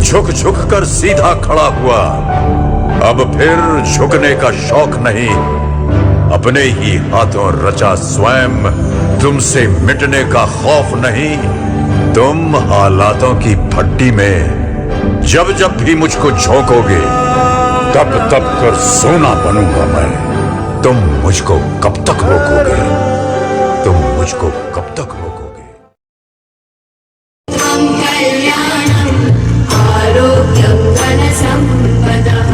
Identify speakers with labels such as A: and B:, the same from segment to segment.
A: झुक झुक कर सीधा खड़ा हुआ। अब फिर झुकने का शौक नहीं, अपने ही हाथों रचा स्वयं तुमसे मिटने का खौफ नहीं। तुम हालातों की भट्टी में जब जब भी मुझको झोंकोगे, तब तब कर सोना बनूंगा मैं। तुम मुझको कब तक रोकोगे? तुम मुझको कब तक रोकोगे?
B: आरोग्यं धनसम्पदः।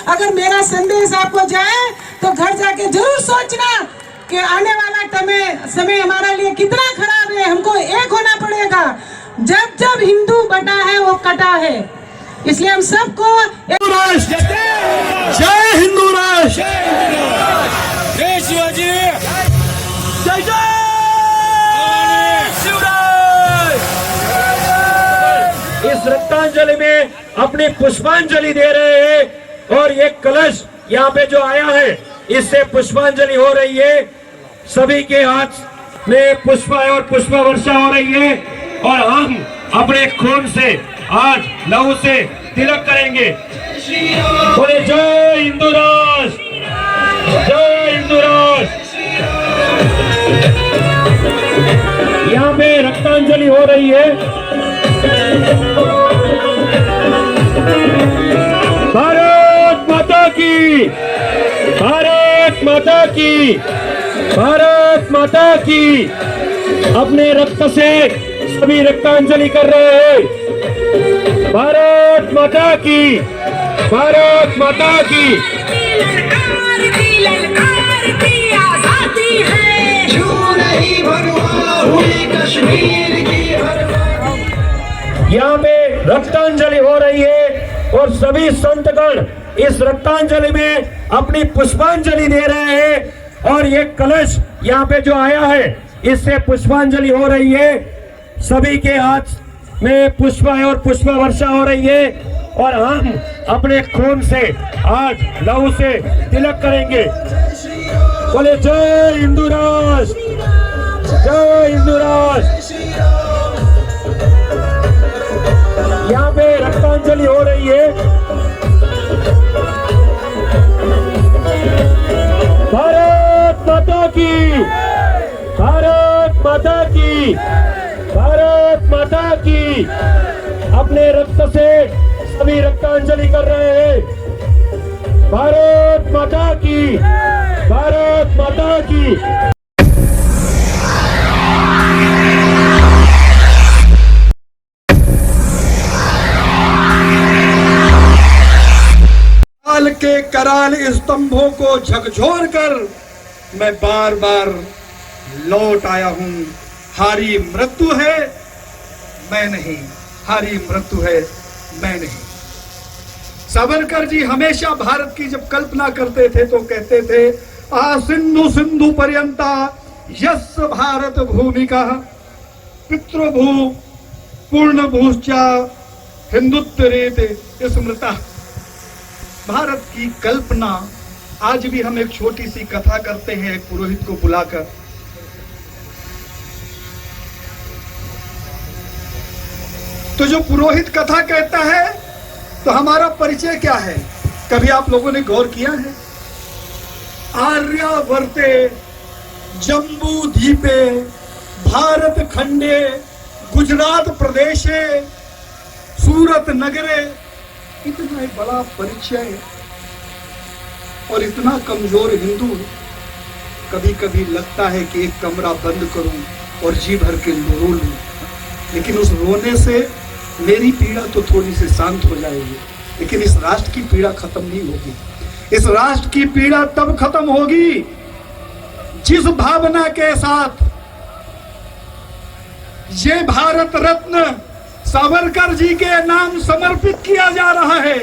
C: अगर मेरा संदेश आपको जाए तो घर जाके जरूर सोचना कि आने वाला समय हमारा लिए कितना खराब है। हमको एक होना पड़ेगा। जब जब हिंदू बटा है वो कटा है, इसलिए हम सबको
D: जय हिंदू राष्ट्र, जय शिवाजी, जय जय शिवराज। इस रक्तांजलि में अपनी पुष्पांजलि दे रहे हैं और ये कलश यहाँ पे जो आया है इससे पुष्पांजलि हो रही है। सभी के हाथ में पुष्प और पुष्प वर्षा हो रही है और हम अपने खून से आज लहू से तिलक करेंगे। बोले जय हिंदू राष्ट्र, जय हिंदू राष्ट्र। यहाँ पे रक्तांजलि हो रही है। भारत माता की, भारत माता की, भारत माता की। अपने रक्त से सभी रक्तांजलि कर रहे हैं। भारत माता की, भारत माता की। ललकार की आजादी है, क्यों नहीं भरवा हुई कश्मीर की। यहाँ पे रक्तांजलि हो रही है और सभी संतगण इस रक्तांजलि में अपनी पुष्पांजलि दे रहे हैं और ये कलश यहाँ पे जो आया है इससे पुष्पांजलि हो रही है। सभी के हाथ में पुष्प और पुष्प वर्षा हो रही है और हम अपने खून से आज लहू से तिलक करेंगे। बोले जय हिंदू राष्ट्र, जय हिंदू राष्ट्र। यहाँ पे रक्तांजलि हो रही है। भारत माता की, भारत माता की, भारत माता की। अपने रक्त से सभी रक्तांजलि कर रहे हैं। भारत माता की, भारत माता की।
E: के कराल स्तंभों को झकझोर कर मैं बार बार लौट आया हूं। हारी मृत्यु है मैं नहीं, हारी मृत्यु है मैं नहीं। सावरकर जी हमेशा भारत की जब कल्पना करते थे तो कहते थे आ सिंधु सिंधु पर्यंता यस्य भारत भूमिका पितृभू पूर्ण भूश्चा हिंदुत्वरेत स्मृता। भारत की कल्पना आज भी हम एक छोटी सी कथा करते हैं एक पुरोहित को बुलाकर। तो जो पुरोहित कथा कहता है तो हमारा परिचय क्या है? कभी आप लोगों ने गौर किया है? आर्यावर्ते जम्बू द्वीपे भारत खंडे गुजरात प्रदेशे सूरत नगरे। इतना एक बड़ा परिचय और इतना कमजोर हिंदू। कभी कभी लगता है कि एक कमरा बंद करूं और जी भर के रो लूं, लेकिन उस रोने से मेरी पीड़ा तो थोड़ी सी शांत हो जाएगी, लेकिन इस राष्ट्र की पीड़ा खत्म नहीं होगी। इस राष्ट्र की पीड़ा तब खत्म होगी जिस भावना के साथ ये भारत रत्न सावरकर जी के नाम समर्पित किया जा रहा है,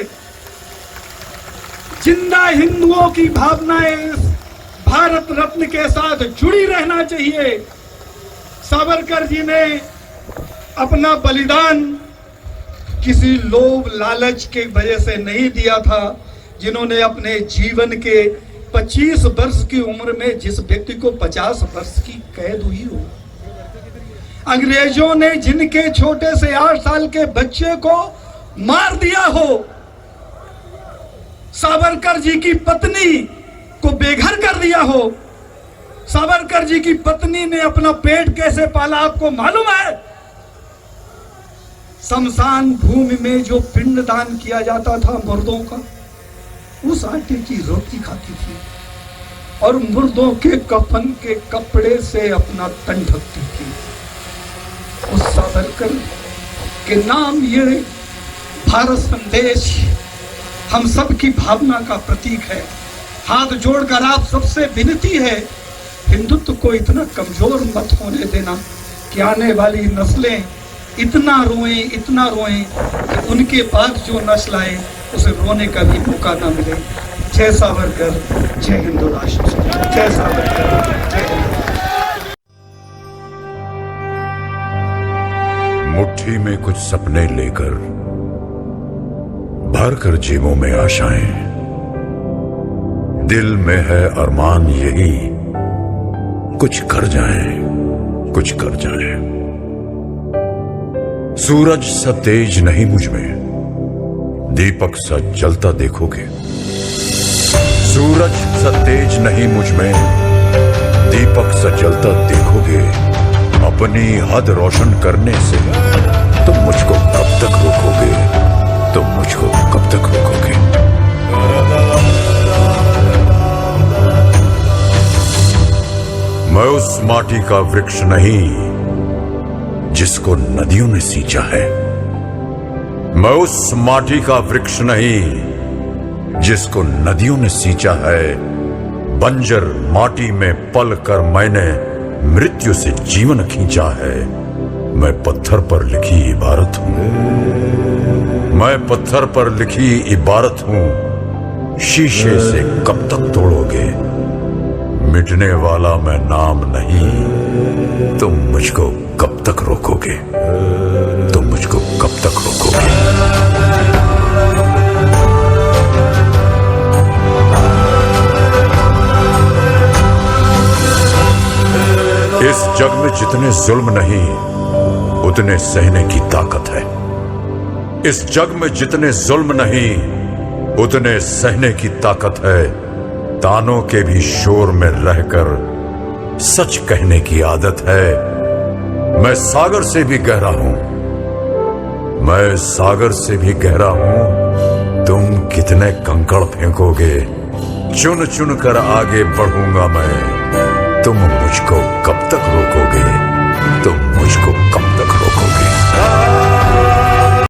E: जिंदा हिंदुओं की भावनाएं इस भारत रत्न के साथ जुड़ी रहना चाहिए। सावरकर जी ने अपना बलिदान किसी लोभ लालच के वजह से नहीं दिया था, जिन्होंने अपने जीवन के 25 वर्ष की उम्र में जिस व्यक्ति को 50 वर्ष की कैद हुई हो, अंग्रेजों ने जिनके छोटे से 8 साल के बच्चे को मार दिया हो, सावरकर जी की पत्नी को बेघर कर दिया हो, सावरकर जी की पत्नी ने अपना पेट कैसे पाला आपको मालूम है? शमशान भूमि में जो पिंडदान किया जाता था मुर्दों का, उस आटे की रोटी खाती थी और मुर्दों के कफन के कपड़े से अपना तन ढकती थी। उस सावरकर के नाम ये भारत संदेश हम सब की भावना का प्रतीक है। हाथ जोड़कर आप सबसे विनती है, हिंदुत्व को इतना कमजोर मत होने देना कि आने वाली नस्लें इतना रोएं कि उनके बाद जो नस्ल आए उसे रोने का भी मौका ना मिले। जय सावरकर, जय हिंदू राष्ट्र, जय सावरकर, जय हिंदू।
A: मुट्ठी में कुछ सपने लेकर भर कर जेबों में आशाएं, दिल में है अरमान यही कुछ कर जाएं, कुछ कर जाएं। सूरज सा तेज नहीं मुझ में, दीपक सा जलता देखोगे। सूरज सा तेज नहीं मुझ में, दीपक सा जलता देखोगे। अपनी हद रोशन करने से तुम मुझको कब तक रोकोगे? तुम मुझको कब तक रोकोगे? मैं उस माटी का वृक्ष नहीं जिसको नदियों ने सींचा है। मैं उस माटी का वृक्ष नहीं जिसको नदियों ने सींचा है। बंजर माटी में पल कर मैंने मृत्यु से जीवन खींचा है। मैं पत्थर पर लिखी इबारत हूं, मैं पत्थर पर लिखी इबारत हूं। शीशे से कब तक तोड़ोगे? मिटने वाला मैं नाम नहीं, तुम मुझको कब तक रोकोगे? तुम मुझको कब तक रोकोगे? इस जग में जितने जुल्म नहीं उतने सहने की ताकत है। इस जग में जितने जुल्म नहीं उतने सहने की ताकत है। तानों के भी शोर में रहकर सच कहने की आदत है। मैं सागर से भी गहरा हूं, मैं सागर से भी गहरा हूं। तुम कितने कंकड़ फेंकोगे? चुन चुन कर आगे बढ़ूंगा मैं। तुम मुझको कब तक रोकोगे? तुम मुझको कब तक रोकोगे?